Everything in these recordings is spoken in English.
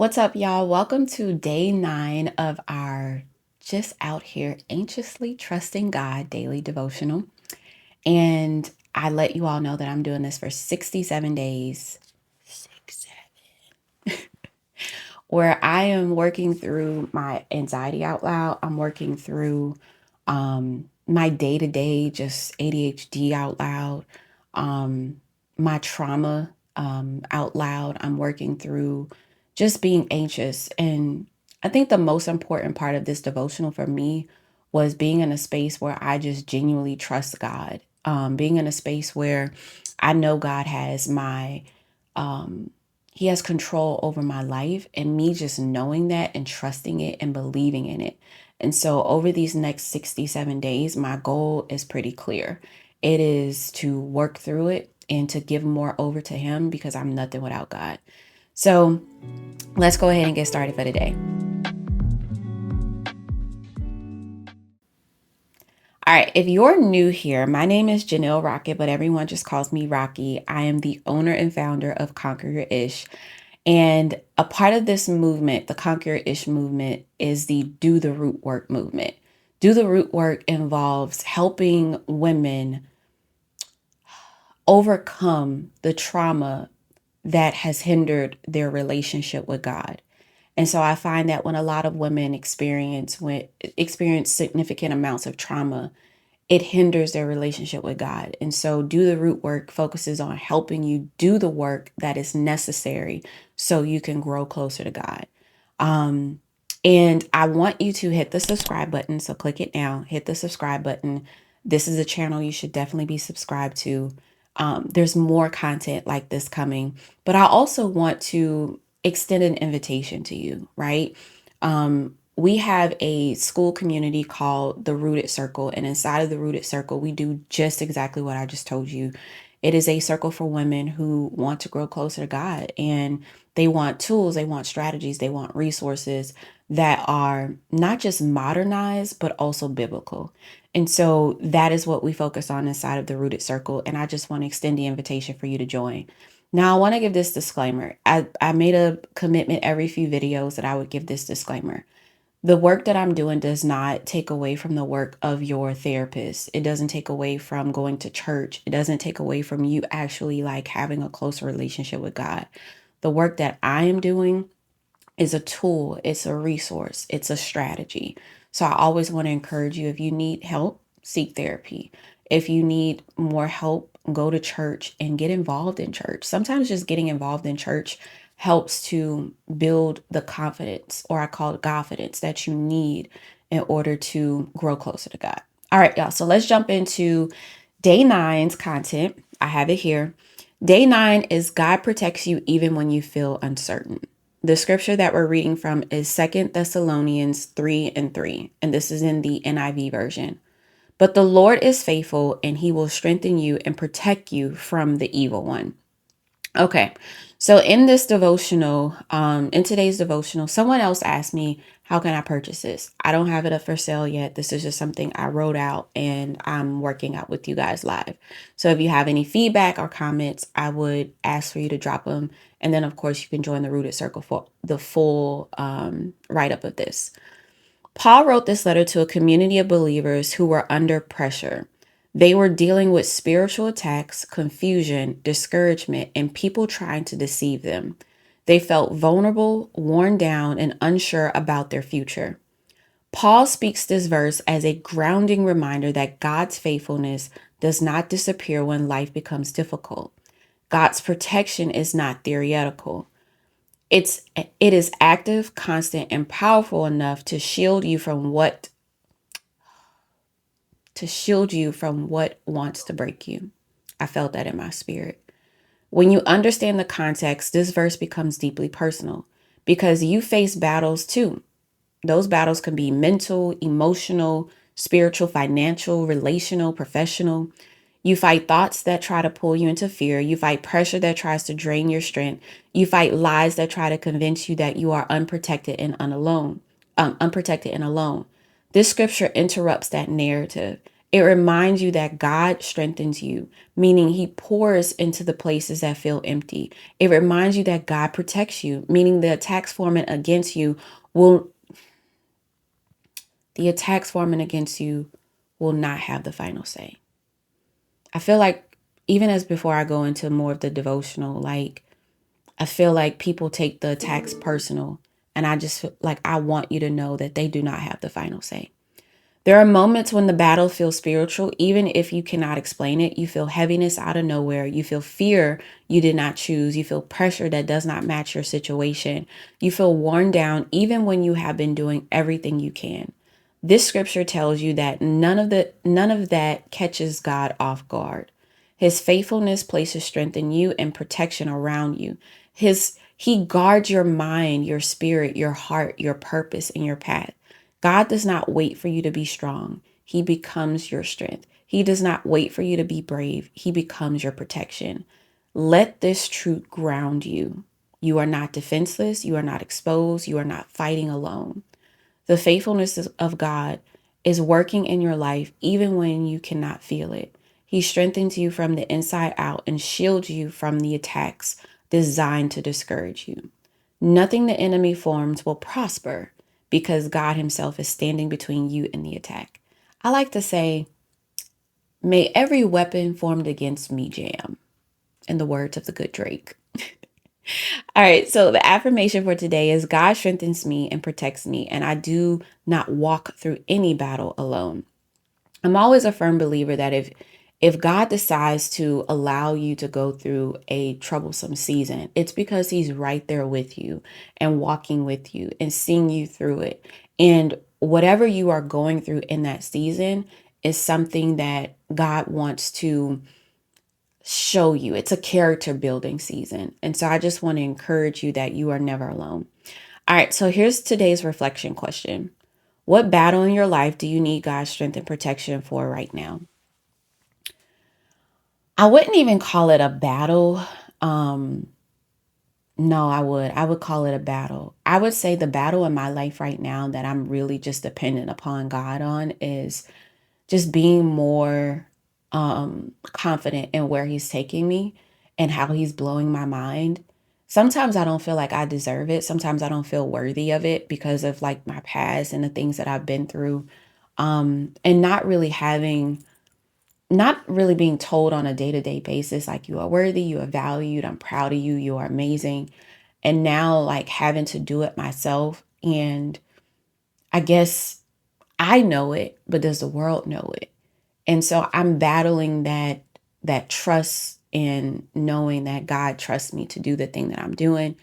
What's up, y'all? Welcome to day 9 of our Just Out Here Anxiously Trusting God daily devotional. And I let you all know that I'm doing this for 67 days, where I am working through my anxiety out loud. I'm working through my day to day, just ADHD out loud, my trauma out loud. I'm working through just being anxious. And I think the most important part of this devotional for me was being in a space where I just genuinely trust God, being in a space where I know God has um, he has control over my life, and me just knowing that and trusting it and believing in it. And so over these next 67 days, my goal is pretty clear. It is to work through it and to give more over to Him because I'm nothing without God. So let's go ahead and get started for today. All right, if you're new here, my name is Janelle Rocket, but everyone just calls me Rocky. I am the owner and founder of Conquer Your Ish. And a part of this movement, the Conquer Your Ish movement, is the Do the Root Work movement. Do the Root Work involves helping women overcome the trauma that has hindered their relationship with God. And so I find that when a lot of women experience significant amounts of trauma, it hinders their relationship with God. And so Do the Root Work focuses on helping you do the work that is necessary so you can grow closer to God. Um, and I want you to hit the subscribe button. So click it now, hit the subscribe button. This is a channel you should definitely be subscribed to. There's more content like this coming, but I also want to extend an invitation to you, right? We have a school community called the Rooted Circle, and inside of the Rooted Circle, we do just exactly what I just told you. It is a circle for women who want to grow closer to God, and they want tools, they want strategies, they want resources that are not just modernized, but also biblical. And so that is what we focus on inside of the Rooted Circle. And I just want to extend the invitation for you to join. Now, I want to give this disclaimer. I made a commitment every few videos that I would give this disclaimer. The work that I'm doing does not take away from the work of your therapist. It doesn't take away from going to church. It doesn't take away from you actually like having a closer relationship with God. The work that I am doing is a tool, it's a resource, it's a strategy. So I always want to encourage you, if you need help, seek therapy. If you need more help, go to church and get involved in church. Sometimes just getting involved in church helps to build the confidence, or I call it confidence, that you need in order to grow closer to God. All right, y'all. So let's jump into day 9's content. I have it here. Day 9 is God protects you even when you feel uncertain. The scripture that we're reading from is 2 Thessalonians 3:3, and this is in the NIV version. But the Lord is faithful, and He will strengthen you and protect you from the evil one. Okay, so in today's devotional, someone else asked me, how can I purchase this? I don't have it up for sale yet. This is just something I wrote out and I'm working out with you guys live. So if you have any feedback or comments, I would ask for you to drop them. And then, of course, you can join the Rooted Circle for the full write-up of this. Paul wrote this letter to a community of believers who were under pressure. They were dealing with spiritual attacks, confusion, discouragement, and people trying to deceive them. They felt vulnerable, worn down, and unsure about their future. Paul speaks this verse as a grounding reminder that God's faithfulness does not disappear when life becomes difficult. God's protection is not theoretical. It is active, constant, and powerful enough to shield you from what wants to break you. I felt that in my spirit. When you understand the context, this verse becomes deeply personal because you face battles too. Those battles can be mental, emotional, spiritual, financial, relational, professional. You fight thoughts that try to pull you into fear. You fight pressure that tries to drain your strength. You fight lies that try to convince you that you are unprotected and alone. This scripture interrupts that narrative. It reminds you that God strengthens you, meaning he pours into the places that feel empty. It reminds you that God protects you, meaning will the attacks forming against you will not have the final say. I feel like even as before I go into more of the devotional, like I feel like people take the attacks personal, and I just feel like I want you to know that they do not have the final say. There are moments when the battle feels spiritual, even if you cannot explain it. You feel heaviness out of nowhere. You feel fear you did not choose. You feel pressure that does not match your situation. You feel worn down, even when you have been doing everything you can. This scripture tells you that none of that catches God off guard. His faithfulness places strength in you and protection around you. He guards your mind, your spirit, your heart, your purpose, and your path. God does not wait for you to be strong. He becomes your strength. He does not wait for you to be brave. He becomes your protection. Let this truth ground you. You are not defenseless. You are not exposed. You are not fighting alone. The faithfulness of God is working in your life even when you cannot feel it. He strengthens you from the inside out and shields you from the attacks designed to discourage you. Nothing the enemy forms will prosper because God himself is standing between you and the attack. I like to say, may every weapon formed against me jam, in the words of the good Drake. All right, so the affirmation for today is God strengthens me and protects me, and I do not walk through any battle alone. I'm always a firm believer that if God decides to allow you to go through a troublesome season, it's because he's right there with you and walking with you and seeing you through it. And whatever you are going through in that season is something that God wants to show you. It's a character building season. And so I just want to encourage you that you are never alone. All right, so here's today's reflection question. What battle in your life do you need God's strength and protection for right now? I wouldn't even call it a battle. Um, no, I would call it a battle. I would say the battle in my life right now that I'm really just dependent upon God on is just being more confident in where he's taking me and how he's blowing my mind. Sometimes I don't feel like I deserve it. Sometimes I don't feel worthy of it because of like my past and the things that I've been through. And not really being told on a day-to-day basis, like you are worthy, you are valued, I'm proud of you, you are amazing. And now like having to do it myself. And I guess I know it, but does the world know it? And so I'm battling that trust and knowing that God trusts me to do the thing that I'm doing.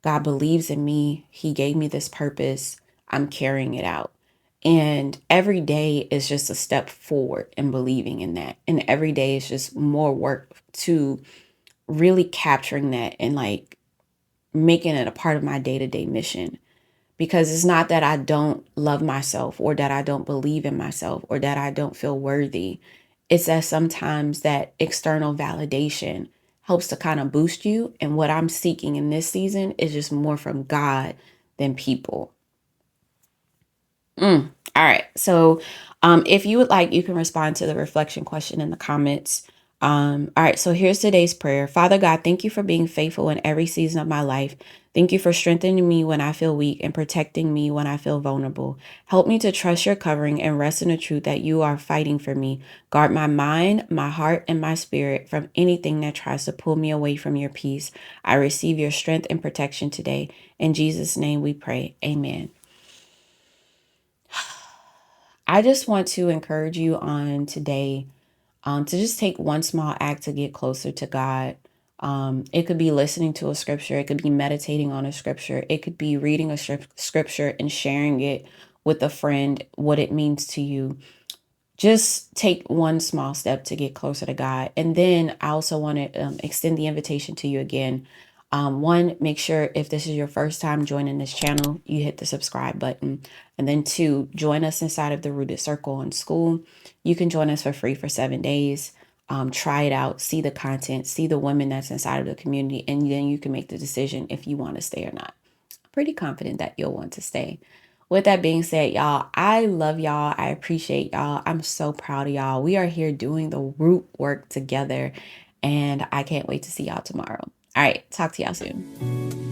God believes in me. He gave me this purpose. I'm carrying it out. And every day is just a step forward in believing in that. And every day is just more work to really capturing that and like making it a part of my day-to-day mission. Because it's not that I don't love myself or that I don't believe in myself or that I don't feel worthy. It's that sometimes that external validation helps to kind of boost you. And what I'm seeking in this season is just more from God than people. All right. So if you would like, you can respond to the reflection question in the comments. All right. So here's today's prayer. Father God, thank you for being faithful in every season of my life. Thank you for strengthening me when I feel weak and protecting me when I feel vulnerable. Help me to trust your covering and rest in the truth that you are fighting for me. Guard my mind, my heart, and my spirit from anything that tries to pull me away from your peace. I receive your strength and protection today. In Jesus' name we pray. Amen. I just want to encourage you on today to just take one small act to get closer to God. It could be listening to a scripture. It could be meditating on a scripture. It could be reading a scripture and sharing it with a friend, what it means to you. Just take one small step to get closer to God. And then I also want to extend the invitation to you again. One, make sure if this is your first time joining this channel, you hit the subscribe button. And then two, join us inside of the Rooted Circle in school. You can join us for free for 7 days. Try it out, see the content, see the women that's inside of the community, and then you can make the decision if you want to stay or not. I'm pretty confident that you'll want to stay. With that being said, y'all, I love y'all. I appreciate y'all. I'm so proud of y'all. We are here doing the root work together, and I can't wait to see y'all tomorrow. All right, talk to y'all soon.